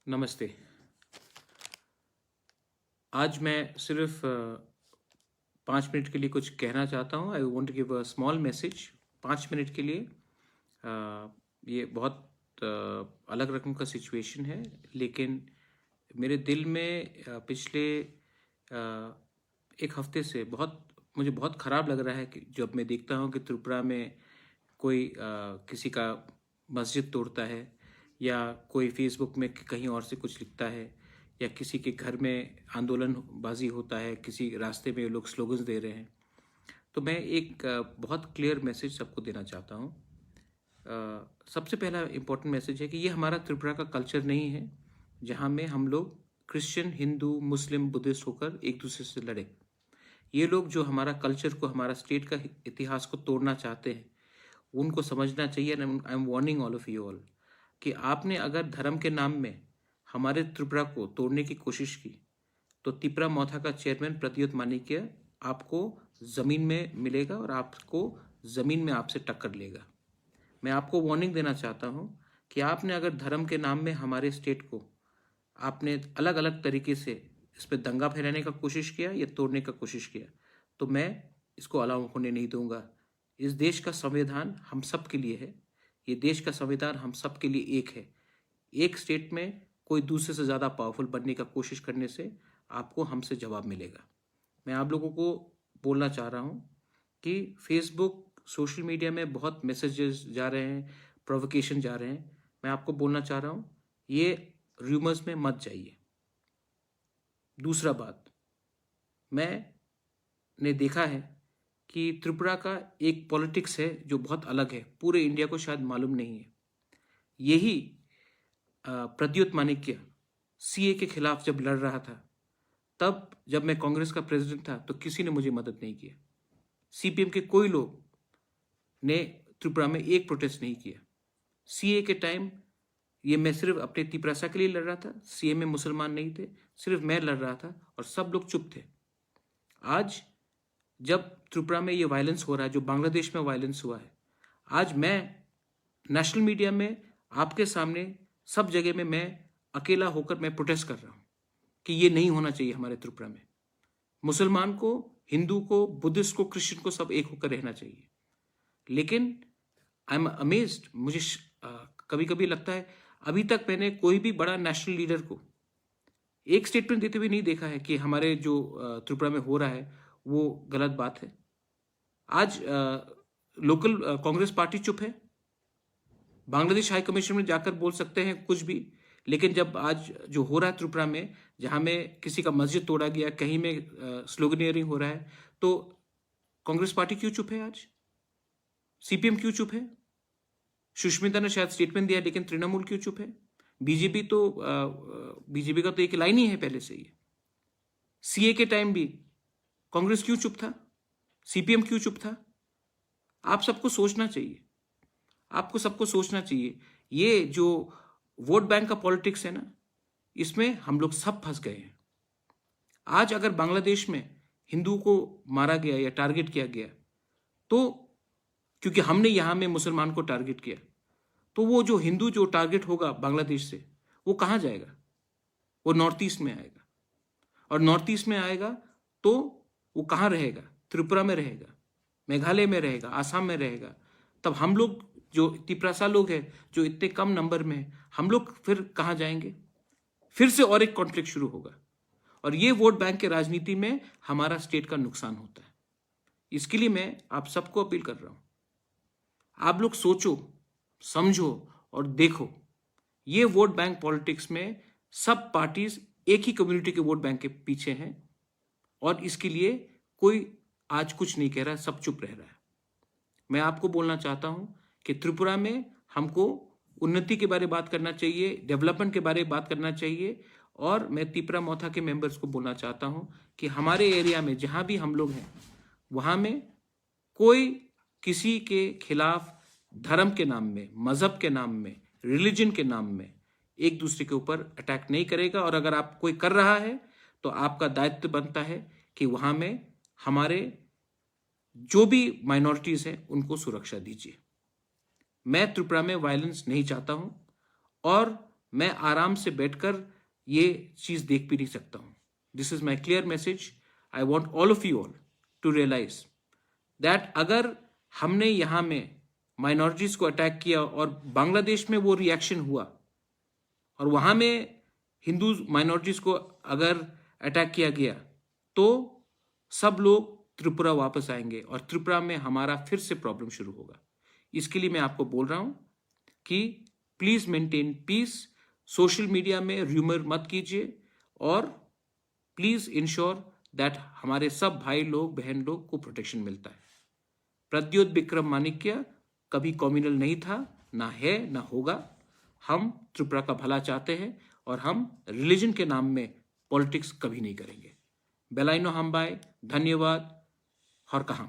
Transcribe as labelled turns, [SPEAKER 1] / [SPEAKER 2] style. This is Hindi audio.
[SPEAKER 1] नमस्ते। आज मैं सिर्फ 5 मिनट के लिए कुछ कहना चाहता हूँ। I want give a small message 5 minute के लिए। ये बहुत अलग रकम का सिचुएशन है, लेकिन मेरे दिल में पिछले 1 हफ्ते से मुझे बहुत ख़राब लग रहा है कि जब मैं देखता हूँ कि त्रिपुरा में कोई किसी का मस्जिद तोड़ता है, या कोई फेसबुक में कहीं और से कुछ लिखता है, या किसी के घर में आंदोलनबाजी होता है, किसी रास्ते में लोग स्लोगन्स दे रहे हैं। तो मैं एक बहुत क्लियर मैसेज सबको देना चाहता हूँ। सबसे पहला इम्पोर्टेंट मैसेज है कि ये हमारा त्रिपुरा का कल्चर नहीं है जहाँ में हम लोग क्रिश्चियन, हिंदू, मुस्लिम, बुद्धिस्ट होकर एक दूसरे से लड़े। ये लोग जो हमारा कल्चर को, हमारा स्टेट का इतिहास को तोड़ना चाहते हैं, उनको समझना चाहिए। I am warning all of you all कि आपने अगर धर्म के नाम में हमारे त्रिपुरा को तोड़ने की कोशिश की, तो तिपरा मौथा का चेयरमैन प्रद्युत मानिक्य आपको ज़मीन में मिलेगा और आपको ज़मीन में आपसे टक्कर लेगा। मैं आपको वार्निंग देना चाहता हूँ कि आपने अगर धर्म के नाम में हमारे स्टेट को आपने अलग अलग तरीके से इस पर दंगा फैलाने का कोशिश किया या तोड़ने का कोशिश किया, तो मैं इसको अलाउ होने नहीं दूंगा। इस देश का संविधान हम सब के लिए है। ये देश का संविधान हम सब के लिए एक है। एक स्टेट में कोई दूसरे से ज़्यादा पावरफुल बनने का कोशिश करने से आपको हमसे जवाब मिलेगा। मैं आप लोगों को बोलना चाह रहा हूँ कि फेसबुक, सोशल मीडिया में बहुत मैसेजेस जा रहे हैं, प्रोवोकेशन जा रहे हैं। मैं आपको बोलना चाह रहा हूँ, ये र्यूमर्स में मत जाइए। दूसरा बात, मैंने देखा है कि त्रिपुरा का एक पॉलिटिक्स है जो बहुत अलग है, पूरे इंडिया को शायद मालूम नहीं है। यही प्रद्युत मानिक्य सीए के खिलाफ जब लड़ रहा था, तब जब मैं कांग्रेस का प्रेसिडेंट था, तो किसी ने मुझे मदद नहीं किया। सीपीएम के कोई लोग ने त्रिपुरा में एक प्रोटेस्ट नहीं किया। सीए के टाइम ये मैं सिर्फ अपने तिपरासा के लिए लड़ रहा था। सीए में मुसलमान नहीं थे, सिर्फ मैं लड़ रहा था और सब लोग चुप थे। आज जब त्रिपुरा में ये वायलेंस हो रहा है, जो बांग्लादेश में वायलेंस हुआ है, आज मैं नेशनल मीडिया में आपके सामने सब जगह में मैं अकेला होकर मैं प्रोटेस्ट कर रहा हूँ कि ये नहीं होना चाहिए हमारे त्रिपुरा में। मुसलमान को, हिंदू को, बुद्धिस्ट को, क्रिश्चियन को सब एक होकर रहना चाहिए। लेकिन आई एम अमेज्ड, मुझे कभी कभी लगता है अभी तक मैंने कोई भी बड़ा नेशनल लीडर को एक स्टेटमेंट देते हुए नहीं देखा है कि हमारे जो त्रिपुरा में हो रहा है वो गलत बात है। आज लोकल कांग्रेस पार्टी चुप है। बांग्लादेश हाई कमीशन में जाकर बोल सकते हैं कुछ भी, लेकिन जब आज जो हो रहा है त्रिपुरा में, जहां में किसी का मस्जिद तोड़ा गया, कहीं में स्लोगनियरिंग हो रहा है, तो कांग्रेस पार्टी क्यों चुप है? आज सीपीएम क्यों चुप है? सुष्मिता ने शायद स्टेटमेंट दिया, लेकिन तृणमूल क्यों चुप है? बीजेपी का तो एक लाइन ही है पहले से ही। सीए के टाइम भी कांग्रेस क्यों चुप था? सीपीएम क्यों चुप था? आप सबको सोचना चाहिए, आपको सबको सोचना चाहिए। ये जो वोट बैंक का पॉलिटिक्स है ना, इसमें हम लोग सब फंस गए हैं। आज अगर बांग्लादेश में हिंदू को मारा गया या टारगेट किया गया, तो क्योंकि हमने यहां में मुसलमान को टारगेट किया, तो वो जो हिंदू जो टारगेट होगा बांग्लादेश से, वो कहां जाएगा? वो नॉर्थ ईस्ट में आएगा, और नॉर्थ ईस्ट में आएगा तो वो कहां रहेगा? त्रिपुरा में रहेगा, मेघालय में रहेगा, आसाम में रहेगा। तब हम लोग जो तिपरासा लोग हैं, जो इतने कम नंबर में हैं, हम लोग फिर कहां जाएंगे? फिर से और एक कॉन्फ्लिक्ट शुरू होगा, और ये वोट बैंक के राजनीति में हमारा स्टेट का नुकसान होता है। इसके लिए मैं आप सबको अपील कर रहा हूं, आप लोग सोचो, समझो और देखो। ये वोट बैंक पॉलिटिक्स में सब पार्टीज एक ही कम्युनिटी के वोट बैंक के पीछे हैं, और इसके लिए कोई आज कुछ नहीं कह रहा है, सब चुप रह रहा है। मैं आपको बोलना चाहता हूं कि त्रिपुरा में हमको उन्नति के बारे में बात करना चाहिए, डेवलपमेंट के बारे में बात करना चाहिए। और मैं तिपरा मौथा के मेंबर्स को बोलना चाहता हूं कि हमारे एरिया में जहां भी हम लोग हैं, वहां में कोई किसी के खिलाफ धर्म के नाम में, मजहब के नाम में, रिलीजन के नाम में एक दूसरे के ऊपर अटैक नहीं करेगा। और अगर आप कोई कर रहा है, तो आपका दायित्व बनता है कि वहां में हमारे जो भी माइनॉरिटीज हैं उनको सुरक्षा दीजिए। मैं त्रिपुरा में वायलेंस नहीं चाहता हूं, और मैं आराम से बैठकर ये चीज देख भी नहीं सकता हूं। This is my clear message. I want all of you all to realise that अगर हमने यहां में माइनॉरिटीज को अटैक किया और बांग्लादेश में वो रिएक्शन हुआ और वहां में हिंदू माइनॉरिटीज को अगर अटैक किया गया तो सब लोग त्रिपुरा वापस आएंगे और त्रिपुरा में हमारा फिर से प्रॉब्लम शुरू होगा। इसके लिए मैं आपको बोल रहा हूं कि please maintain piece, social media में र्यूमर मत कीजिए और प्लीज इंश्योर दैट हमारे सब भाई लोग बहन लोग को प्रोटेक्शन मिलता है। प्रद्योत विक्रम माणिक्य कभी कम्युनल नहीं था, ना है, ना होगा। हम त्रिपुरा का भला चाहते हैं और हम रिलीजन के नाम में पॉलिटिक्स कभी नहीं करेंगे। बेलाइनो हमबाय, धन्यवाद। हर कहां।